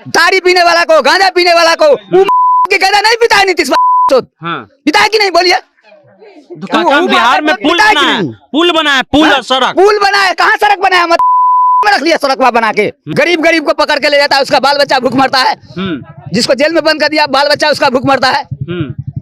दारू पीने वाला को, गांजा पीने वाला को के कहना नहीं पिता है नीतीश पिता है कि नहीं बोलिए। बिहार में पुल बना है, पुल बना है, कहाँ सड़क बना है? में रख लिया सड़क बना के, गरीब को पकड़ के ले जाता है, उसका बाल बच्चा भूख मरता है। जिसको जेल में बंद कर दिया बाल बच्चा उसका भूख मरता है।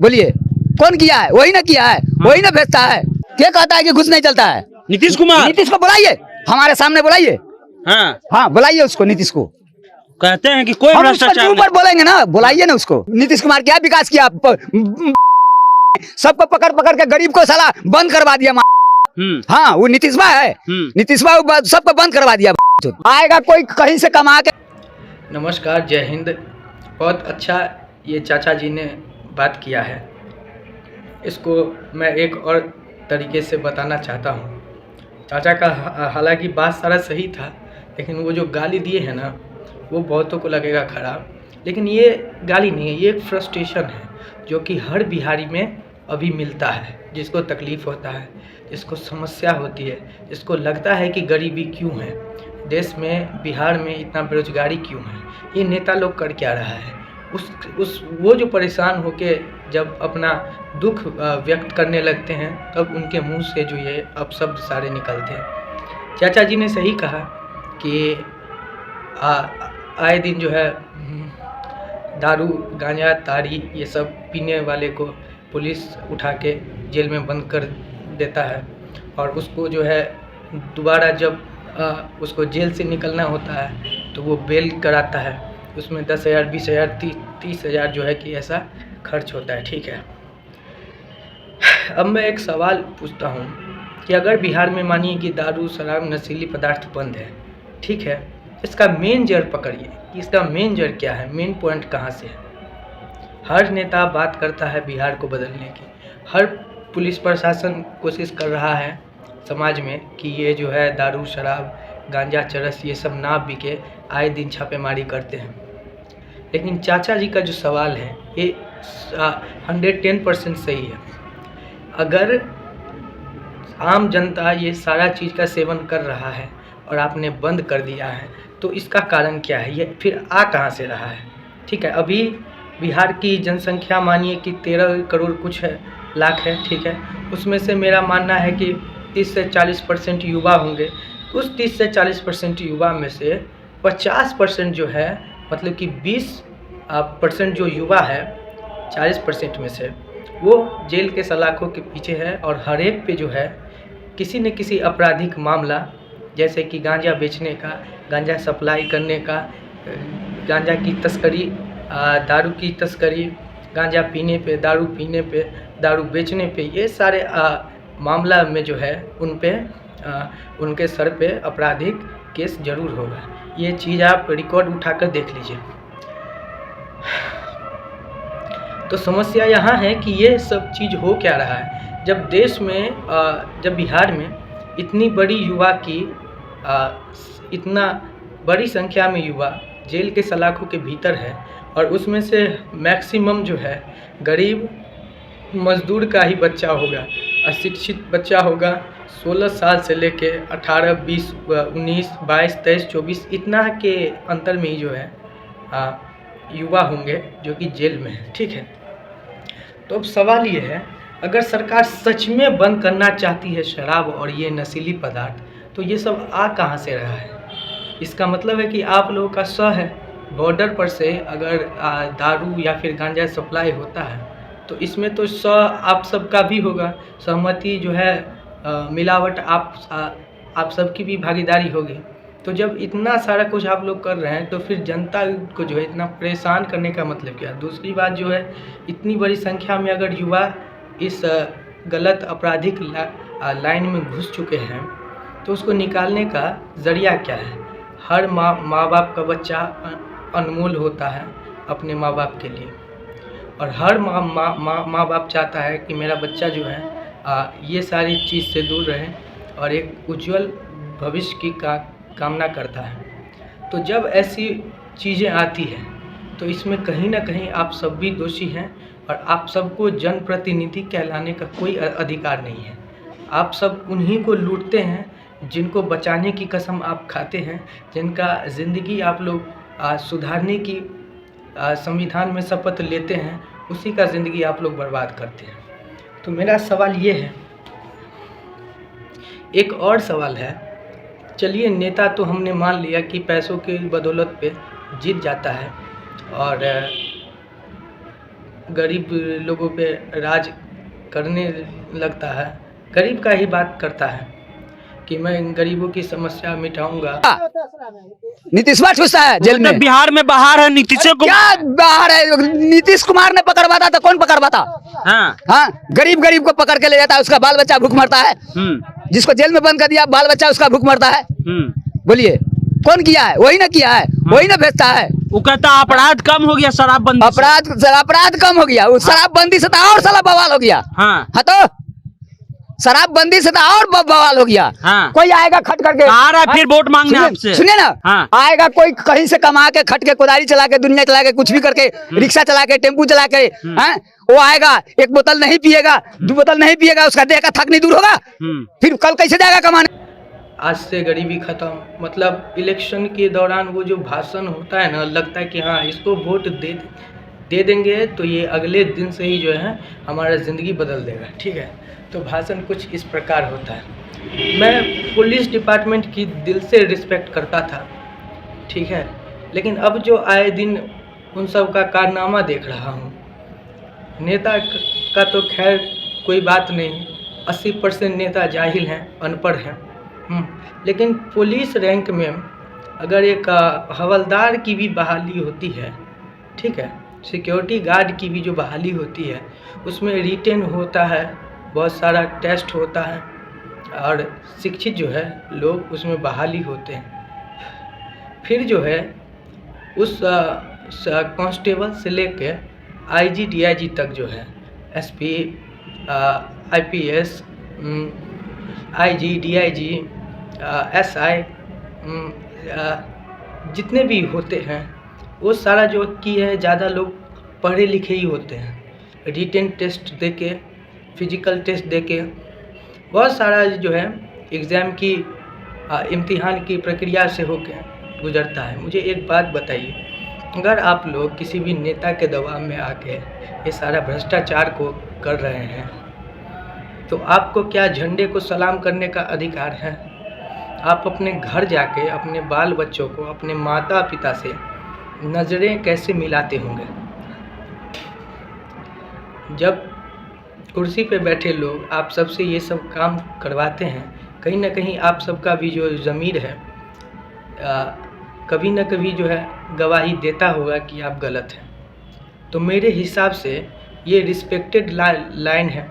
बोलिए कौन किया है? वही ना किया है, वही ना भेजता है। क्या कहता है कि घुस नहीं चलता है? नीतीश कुमार। नीतीश को बुलाइए, हमारे सामने बुलाइए। हाँ बुलाइए उसको, नीतीश को। कहते हैं कि कोई भ्रष्टाचार ऊपर बोलेंगे ना, बुलाइए ना उसको। नीतीश कुमार क्या विकास किया? सबको पकड़ के गरीब को साला बंद करवा दिया। हाँ वो नीतीश है, नीतीश सबको बंद करवा दिया। आएगा कोई कहीं से कमा के। नमस्कार, जय हिंद। बहुत अच्छा ये चाचा जी ने बात किया है, इसको मैं एक और तरीके से बताना चाहता हूँ। चाचा का हालांकि बात सारा सही था, लेकिन वो जो गाली दिए हैं ना वो बहुतों को लगेगा खराब, लेकिन ये गाली नहीं है, ये एक फ्रस्ट्रेशन है जो कि हर बिहारी में अभी मिलता है। जिसको तकलीफ़ होता है, जिसको समस्या होती है, जिसको लगता है कि गरीबी क्यों है देश में, बिहार में इतना बेरोजगारी क्यों है, ये नेता लोग कर क्या रहा है, वो जो परेशान होके जब अपना दुख व्यक्त करने लगते हैं तब उनके मुंह से जो ये अपशब्द सारे निकलते हैं। चाचा जी ने सही कहा कि आए दिन जो है दारू गांजा ताड़ी ये सब पीने वाले को पुलिस उठा के जेल में बंद कर देता है, और उसको जो है दोबारा जब उसको जेल से निकलना होता है तो वो बेल कराता है, उसमें 10,000 20,000 30,000 जो है कि ऐसा खर्च होता है। ठीक है, अब मैं एक सवाल पूछता हूँ कि अगर बिहार में मानिए कि दारू शराब नशीली पदार्थ बंद है, ठीक है, इसका मेन जड़ पकड़िए कि इसका मेन जड़ क्या है, मेन पॉइंट कहाँ से है। हर नेता बात करता है बिहार को बदलने की, हर पुलिस प्रशासन कोशिश कर रहा है समाज में कि ये जो है दारू शराब गांजा चरस ये सब ना बिके, आए दिन छापेमारी करते हैं। लेकिन चाचा जी का जो सवाल है ये 110% सही है। अगर आम जनता ये सारा चीज़ का सेवन कर रहा है और आपने बंद कर दिया है तो इसका कारण क्या है, ये फिर कहाँ से रहा है? ठीक है, अभी बिहार की जनसंख्या मानिए कि 13 करोड़ कुछ है लाख है, ठीक है, उसमें से मेरा मानना है कि 30 से 40% युवा होंगे। उस 30 से 40% युवा में से 50% जो है, मतलब कि 20% जो युवा है 40% में से वो जेल के सलाखों के पीछे है, और हर एक पे जो है किसी न किसी आपराधिक मामला, जैसे कि गांजा बेचने का, गांजा सप्लाई करने का, गांजा की तस्करी, दारू की तस्करी, गांजा पीने पे, दारू बेचने पे, ये सारे मामला में जो है उन पे उनके सर पे आपराधिक केस जरूर होगा। ये चीज़ आप रिकॉर्ड उठाकर देख लीजिए। तो समस्या यहाँ है कि ये सब चीज़ हो क्या रहा है, जब देश में जब बिहार में इतनी बड़ी युवा की इतना बड़ी संख्या में युवा जेल के सलाखों के भीतर है, और उसमें से मैक्सिमम जो है गरीब मजदूर का ही बच्चा होगा, अशिक्षित बच्चा होगा, 16 साल से लेके 18, 20, 19, 22, 23, 24 इतना के अंतर में ही जो है युवा होंगे जो कि जेल में है। ठीक है, तो अब सवाल ये है, अगर सरकार सच में बंद करना चाहती है शराब और ये नशीली पदार्थ, तो ये सब कहाँ से रहा है? इसका मतलब है कि आप लोगों का सह है, बॉर्डर पर से अगर दारू या फिर गांजा सप्लाई होता है तो इसमें तो आप सबका भी होगा, सहमति जो है, मिलावट आप सबकी भी भागीदारी होगी। तो जब इतना सारा कुछ आप लोग कर रहे हैं तो फिर जनता को जो है इतना परेशान करने का मतलब क्या? दूसरी बात जो है, इतनी बड़ी संख्या में अगर युवा इस गलत आपराधिक लाइन में घुस चुके हैं तो उसको निकालने का ज़रिया क्या है? हर माँ बाप का बच्चा अनमोल होता है अपने माँ बाप के लिए, और हर माँ बाप चाहता है कि मेरा बच्चा जो है ये सारी चीज़ से दूर रहे और एक उज्जवल भविष्य की कामना करता है। तो जब ऐसी चीज़ें आती हैं तो इसमें कहीं ना कहीं आप सब भी दोषी हैं, और आप सबको जनप्रतिनिधि कहलाने का कोई अधिकार नहीं है। आप सब उन्हीं को लूटते हैं जिनको बचाने की कसम आप खाते हैं, जिनका ज़िंदगी आप लोग सुधारने की संविधान में शपथ लेते हैं, उसी का ज़िंदगी आप लोग बर्बाद करते हैं। तो मेरा सवाल ये है, एक और सवाल है, चलिए नेता तो हमने मान लिया कि पैसों की बदौलत पे जीत जाता है और गरीब लोगों पे राज करने लगता है, गरीब का ही बात करता है कि मैं गरीबों की समस्या मिटाऊंगा। नीतीश कुमार घुसता है जेल में। बिहार में बाहर है नीतीश कुमार। क्या बाहर है? नीतीश कुमार ने पकड़वाता था, कौन पकड़वाता? हाँ, गरीब गरीब को पकड़ के ले जाता है, उसका बाल बच्चा भूख मरता है। जिसको जेल में बंद कर दिया, बाल बच्चा उसका भूख मरता है। बोलिए कौन किया है? वही ना किया है, वही ना भेजता है। वो कहता अपराध कम हो गया शराबबंदी से। अपराध कम हो गया, उस शराबबंदी से तो और साला बवाल हो गया। हाँ तो शराबबंदी से तो और बवाल हो गया। हाँ। कोई आएगा खट करके आ रहा है फिर वोट मांगने आपसे। सुनिए ना। हाँ। आएगा कोई कहीं से कमा के खट के, कुदारी चला के, दुनिया चला के, कुछ भी करके, रिक्शा चला के, टेम्पू चला के, वो आएगा, एक बोतल नहीं पिएगा, 2 बोतल नहीं पिएगा, उसका देह का थक नहीं दूर होगा, फिर कल कैसे जाएगा कमाने? आज से गरीबी खत्म, मतलब इलेक्शन के दौरान वो जो भाषण होता है ना, लगता है कि हाँ इसको वोट दे देंगे तो ये अगले दिन से ही जो है हमारा ज़िंदगी बदल देगा। ठीक है, तो भाषण कुछ इस प्रकार होता है। मैं पुलिस डिपार्टमेंट की दिल से रिस्पेक्ट करता था, ठीक है, लेकिन अब जो आए दिन उन सब का कारनामा देख रहा हूँ। नेता का तो खैर कोई बात नहीं, 80% नेता जाहिल हैं, अनपढ़ हैं। लेकिन पुलिस रैंक में अगर एक हवलदार की भी बहाली होती है, ठीक है, सिक्योरिटी गार्ड की भी जो बहाली होती है, उसमें रिटेन होता है, बहुत सारा टेस्ट होता है और शिक्षित जो है लोग उसमें बहाली होते हैं। फिर जो है उस कांस्टेबल से लेके आईजी डीआईजी तक जो है, SP, IPS, IG, DIG, SI, जितने भी होते हैं वो सारा जो की है, ज़्यादा लोग पढ़े लिखे ही होते हैं। रिटेन टेस्ट देके, फिजिकल टेस्ट देके, बहुत सारा जो है एग्ज़ाम की इम्तिहान की प्रक्रिया से होके गुजरता है। मुझे एक बात बताइए, अगर आप लोग किसी भी नेता के दबाव में आके ये सारा भ्रष्टाचार को कर रहे हैं, तो आपको क्या झंडे को सलाम करने का अधिकार है? आप अपने घर जाके अपने बाल बच्चों को, अपने माता पिता से नज़रें कैसे मिलाते होंगे? जब कुर्सी पे बैठे लोग आप सबसे ये सब काम करवाते हैं, कहीं ना कहीं आप सबका भी जो ज़मीर है कभी ना कभी जो है गवाही देता होगा कि आप गलत हैं। तो मेरे हिसाब से ये रिस्पेक्टेड लाइन है।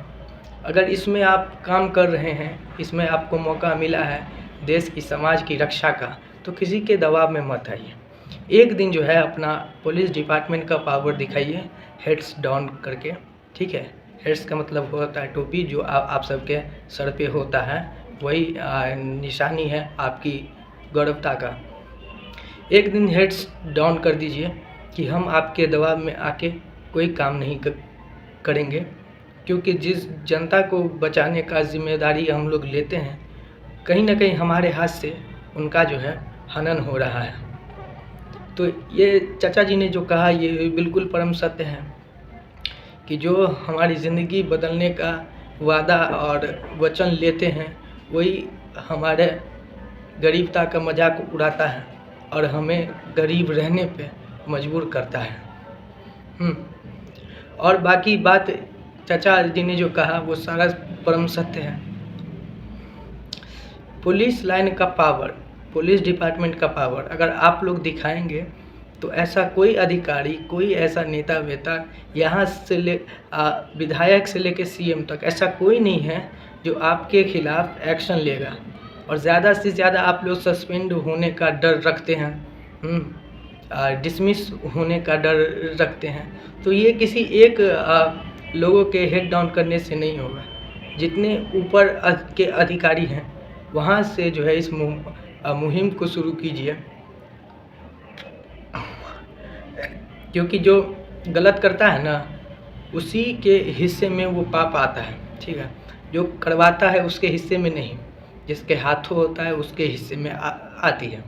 अगर इसमें आप काम कर रहे हैं, इसमें आपको मौका मिला है देश की, समाज की रक्षा का, तो किसी के दबाव में मत आइए। एक दिन जो है अपना पुलिस डिपार्टमेंट का पावर दिखाइए, हेड्स डाउन करके, ठीक है। हेड्स का मतलब होता है टोपी, जो आप सबके सर पे होता है, वही निशानी है आपकी गौरवता का। एक दिन हेड्स डाउन कर दीजिए कि हम आपके दबाव में आके कोई काम नहीं करेंगे, क्योंकि जिस जनता को बचाने का जिम्मेदारी हम लोग लेते हैं, कहीं ना कहीं हमारे हाथ से उनका जो है हनन हो रहा है। तो ये चाचा जी ने जो कहा ये बिल्कुल परम सत्य है कि जो हमारी ज़िंदगी बदलने का वादा और वचन लेते हैं, वही हमारे गरीबता का मजाक उड़ाता है और हमें गरीब रहने पे मजबूर करता है। और बाकी बात चाचा जी ने जो कहा वो सारा परम सत्य है। पुलिस लाइन का पावर, पुलिस डिपार्टमेंट का पावर अगर आप लोग दिखाएंगे तो ऐसा कोई अधिकारी, कोई ऐसा नेता वेता, यहाँ से विधायक से लेकर सीएम तक ऐसा कोई नहीं है जो आपके खिलाफ एक्शन लेगा। और ज़्यादा से ज़्यादा आप लोग सस्पेंड होने का डर रखते हैं, डिसमिस होने का डर रखते हैं। तो ये किसी एक लोगों के हेड डाउन करने से नहीं होगा। जितने ऊपर के अधिकारी हैं वहाँ से जो है इस मुहिम को शुरू कीजिए, क्योंकि जो गलत करता है ना उसी के हिस्से में वो पाप आता है, ठीक है। जो करवाता है उसके हिस्से में नहीं, जिसके हाथों होता है उसके हिस्से में आती है।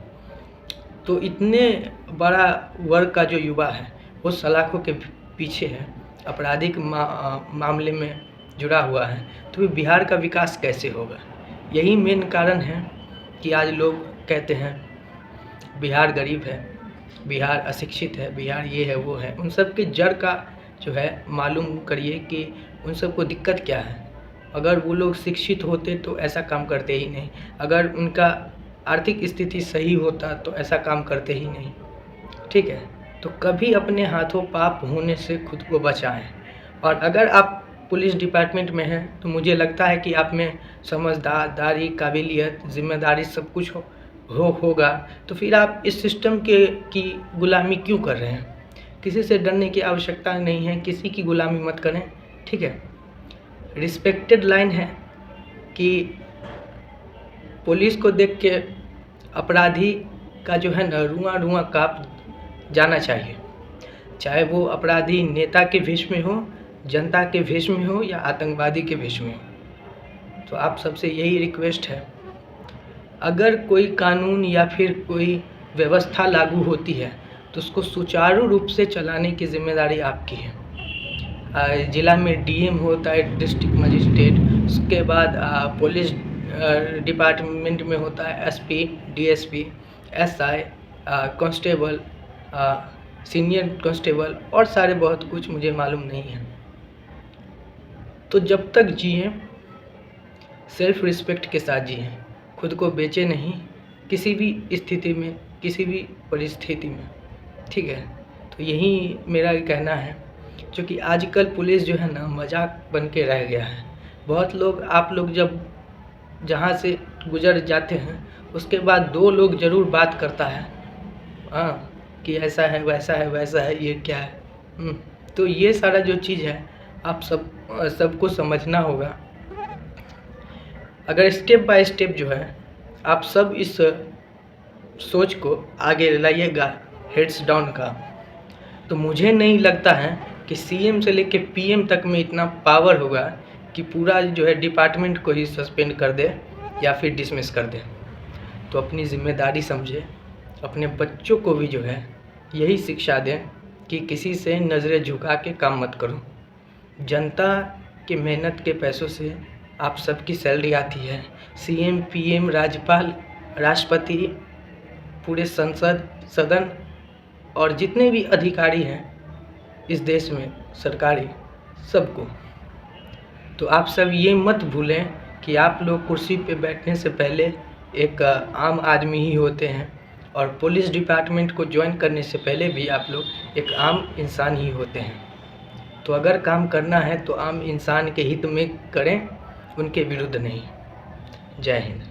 तो इतने बड़ा वर्ग का जो युवा है वो सलाखों के पीछे है, आपराधिक मामले में जुड़ा हुआ है, तो बिहार का विकास कैसे होगा? यही मेन कारण है कि आज लोग कहते हैं बिहार गरीब है, बिहार अशिक्षित है, बिहार ये है वो है। उन सब की जड़ का जो है मालूम करिए कि उन सब को दिक्कत क्या है। अगर वो लोग शिक्षित होते तो ऐसा काम करते ही नहीं, अगर उनका आर्थिक स्थिति सही होता तो ऐसा काम करते ही नहीं। ठीक है, तो कभी अपने हाथों पाप होने से खुद को बचाएं। और अगर आप पुलिस डिपार्टमेंट में हैं तो मुझे लगता है कि आप में समझदारी, काबिलियत, जिम्मेदारी सब कुछ होगा, तो फिर आप इस सिस्टम की गुलामी क्यों कर रहे हैं? किसी से डरने की आवश्यकता नहीं है, किसी की गुलामी मत करें। ठीक है, रिस्पेक्टेड लाइन है कि पुलिस को देख के अपराधी का जो है ना रुआं काँप जाना चाहिए, चाहे वो अपराधी नेता के भेष में हो, जनता के भेष में हो या आतंकवादी के भेष में हो। तो आप सबसे यही रिक्वेस्ट है, अगर कोई कानून या फिर कोई व्यवस्था लागू होती है तो उसको सुचारू रूप से चलाने की जिम्मेदारी आपकी है। ज़िला में डीएम होता है, डिस्ट्रिक्ट मजिस्ट्रेट, उसके बाद पुलिस डिपार्टमेंट में होता है SP, DSP, SI, constable, senior constable और सारे बहुत कुछ मुझे मालूम नहीं है। तो जब तक जिए सेल्फ रिस्पेक्ट के साथ जिए, खुद को बेचे नहीं किसी भी स्थिति में, किसी भी परिस्थिति में। ठीक है, तो यही मेरा कहना है, क्योंकि आजकल पुलिस जो है ना मजाक बन के रह गया है। बहुत लोग, आप लोग जब जहाँ से गुजर जाते हैं उसके बाद 2 लोग ज़रूर बात करता है कि ऐसा है, वैसा है, वैसा है, ये क्या है। तो ये सारा जो चीज़ है आप सबको समझना होगा। अगर स्टेप बाय स्टेप जो है आप सब इस सोच को आगे लाइएगा, हेड्स डाउन का, तो मुझे नहीं लगता है कि सीएम से लेके पीएम तक में इतना पावर होगा कि पूरा जो है डिपार्टमेंट को ही सस्पेंड कर दे या फिर डिसमिस कर दे। तो अपनी जिम्मेदारी समझे, अपने बच्चों को भी जो है यही शिक्षा दें कि किसी से नज़रें झुका के काम मत करो। जनता के मेहनत के पैसों से आप सबकी सैलरी आती है। सीएम, पीएम, राज्यपाल, राष्ट्रपति, पूरे संसद, सदन और जितने भी अधिकारी हैं इस देश में सरकारी, सबको। तो आप सब ये मत भूलें कि आप लोग कुर्सी पे बैठने से पहले एक आम आदमी ही होते हैं, और पुलिस डिपार्टमेंट को ज्वाइन करने से पहले भी आप लोग एक आम इंसान ही होते हैं। तो अगर काम करना है तो आम इंसान के हित में करें, उनके विरुद्ध नहीं। जय हिंद।